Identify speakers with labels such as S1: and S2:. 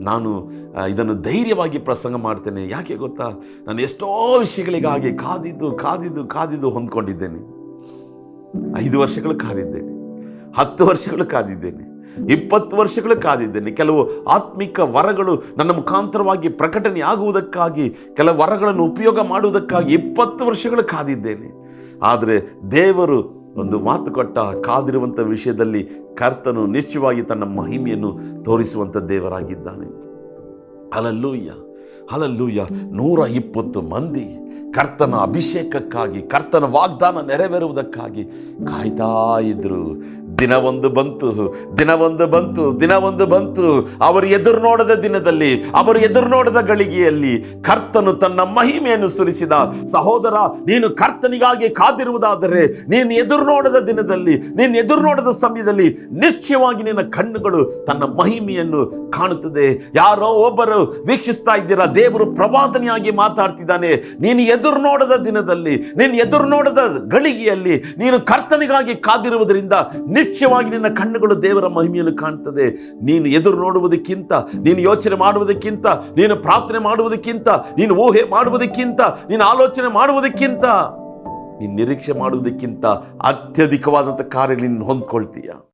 S1: ನಾನು ಇದನ್ನು ಧೈರ್ಯವಾಗಿ ಪ್ರಸಂಗ ಮಾಡ್ತೇನೆ. ಯಾಕೆ ಗೊತ್ತಾ, ನಾನು ಎಷ್ಟೋ ವಿಷಯಗಳಿಗಾಗಿ ಕಾದಿದ್ದು ಹೊಂದ್ಕೊಂಡಿದ್ದೇನೆ. 5 ವರ್ಷಗಳು ಕಾದಿದ್ದೇನೆ, 10 ವರ್ಷಗಳು ಕಾದಿದ್ದೇನೆ, 20 ವರ್ಷಗಳು ಕಾದಿದ್ದೇನೆ. ಕೆಲವು ಆತ್ಮಿಕ ವರಗಳು ನನ್ನ ಮುಖಾಂತರವಾಗಿ ಪ್ರಕಟಣೆ ಆಗುವುದಕ್ಕಾಗಿ, ಕೆಲವು ವರಗಳನ್ನು ಉಪಯೋಗ ಮಾಡುವುದಕ್ಕಾಗಿ 20 ವರ್ಷಗಳು ಕಾದಿದ್ದೇನೆ. ಆದರೆ ದೇವರು ಒಂದು ಮಾತು ಕೊಟ್ಟ, ಕಾದಿರುವಂಥ ವಿಷಯದಲ್ಲಿ ಕರ್ತನು ನಿಶ್ಚಯವಾಗಿ ತನ್ನ ಮಹಿಮೆಯನ್ನು ತೋರಿಸುವಂಥ ದೇವರಾಗಿದ್ದಾನೆ. Hallelujah, hallelujah. 120 ಮಂದಿ ಕರ್ತನ ಅಭಿಷೇಕಕ್ಕಾಗಿ, ಕರ್ತನ ವಾಗ್ದಾನ ನೆರವೇರುವುದಕ್ಕಾಗಿ ಕಾಯ್ತಾ ಇದ್ರು. ದಿನವೊಂದು ಬಂತು. ಅವರು ಎದುರು ನೋಡದ ದಿನದಲ್ಲಿ, ಅವರು ಎದುರು ನೋಡದ ಗಳಿಗೆಯಲ್ಲಿ ಕರ್ತನು ತನ್ನ ಮಹಿಮೆಯನ್ನು ಸುರಿಸಿದ. ಸಹೋದರ, ನೀನು ಕರ್ತನಿಗಾಗಿ ಕಾದಿರುವುದಾದರೆ, ನೀನು ಎದುರು ನೋಡದ ದಿನದಲ್ಲಿ, ನೀನು ಎದುರು ನೋಡದ ಸಮಯದಲ್ಲಿ ನಿಶ್ಚಯವಾಗಿ ನಿನ್ನ ಕಣ್ಣುಗಳು ತನ್ನ ಮಹಿಮೆಯನ್ನು ಕಾಣುತ್ತದೆ. ಯಾರೋ ಒಬ್ಬರು ವೀಕ್ಷಿಸ್ತಾ ಇದ್ದೀರಾ, ದೇವರು ಪ್ರವಾದನೆಯಾಗಿ ಮಾತಾಡ್ತಿದ್ದಾನೆ. ನೀನು ಎದುರು ನೋಡದ ದಿನದಲ್ಲಿ, ನೀನು ಎದುರು ನೋಡದ ಗಳಿಗೆಯಲ್ಲಿ ನೀನು ಕರ್ತನಿಗಾಗಿ ಕಾದಿರುವುದರಿಂದ ನಿಶ್ಚಯವಾಗಿ ನಿನ್ನ ಕಣ್ಣುಗಳು ದೇವರ ಮಹಿಮೆಯನ್ನು ಕಾಣ್ತದೆ. ನೀನು ಎದುರು ನೋಡುವುದಕ್ಕಿಂತ, ನೀನು ಯೋಚನೆ ಮಾಡುವುದಕ್ಕಿಂತ, ನೀನು ಪ್ರಾರ್ಥನೆ ಮಾಡುವುದಕ್ಕಿಂತ, ನೀನು ಊಹೆ ಮಾಡುವುದಕ್ಕಿಂತ, ನೀನು ಆಲೋಚನೆ ಮಾಡುವುದಕ್ಕಿಂತ, ನೀನು ನಿರೀಕ್ಷೆ ಮಾಡುವುದಕ್ಕಿಂತ ಅತ್ಯಧಿಕವಾದಂಥ ಕಾರ್ಯಗಳನ್ನು ಹೊಂದ್ಕೊಳ್ತೀಯ.